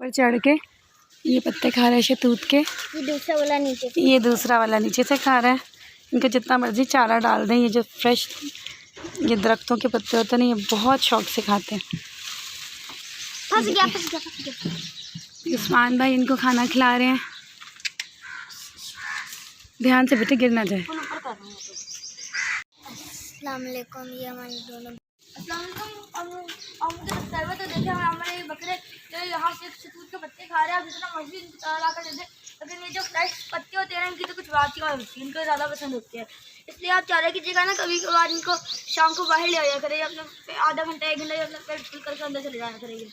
ऊपर चढ़ के ये पत्ते खा रहे हैं शहतूत के। ये दूसरा वाला नीचे से खा रहा है। इनका जितना मर्जी चारा डाल दें, ये जो फ्रेश ये दरख्तों के पत्ते होते हैं ना, ये बहुत शौक से खाते हैं। उस्मान भाई इनको खाना खिला रहे हैं। ध्यान से बेटे गिर ना जाए। अस्सलाम वालेकुम, ये हमारे दोनों तो देखे हमारे बकरे जो यहाँ से शहतूत के पत्ते खा रहे हैं। आप जितना मर्जी ला कर दे दें, लेकिन ये जो फ्रेश पत्ते होते हैं ना, इनकी तो कुछ बात ही नहीं होती, इनको ज़्यादा पसंद होती है। इसलिए आप चारा कीजिएगा ना, कभी कभार इनको शाम को बाहर ले आया करेंगे, अपने आधा घंटा 1 घंटा अपना पेट फुल करके अंदर चले जाया करेंगे।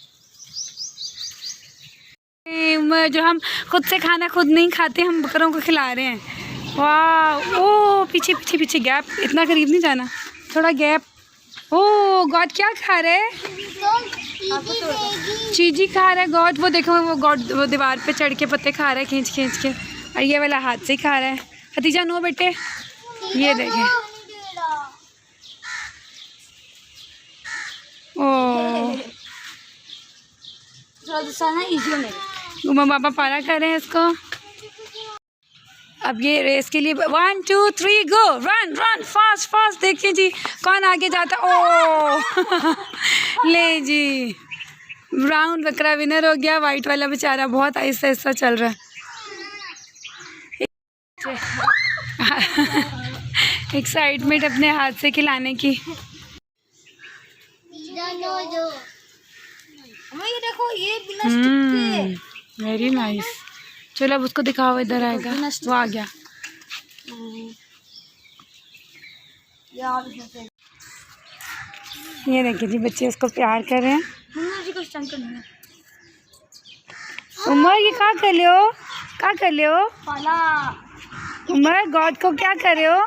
जो हम खुद से खाना खुद नहीं खाते, हम बकरों को खिला रहे हैं। वाह, ओ पीछे पीछे पीछे गैप, इतना करीब नहीं जाना, थोड़ा गैप। ओ गॉड क्या खा रहे हैं? चीजी खा रहा है गॉड। वो देखो वो गॉड वो दीवार पे चढ़ के पत्ते खा रहा है खींच खींच के, और ये वाला हाथ से ही खा रहा है। खतीजा नो बेटे, ये देखें। ओ गुमा पापा पारा कर रहे हैं इसको। अब ये रेस के लिए 1 2 3 गो, रन रन फास्ट फास्ट। देखिए जी कौन आगे जाता। ओ ले जी, ब्राउन बकरा विनर हो गया। वाइट वाला बेचारा बहुत आहिस्ता आहिस्ता चल रहा है। एक्साइटमेंट अपने हाथ से खिलाने की। ये देखो, ये बिना स्टिक के। Very nice. चलो अब उसको दिखाओ, इधर आएगा। वो आ गया। ये देखिए जी, बच्चे उसको प्यार कर रहे हैं। उमर ये क्या कर रहे हो? क्या कर रहे हो उमर? गॉड को क्या कर रहे हो?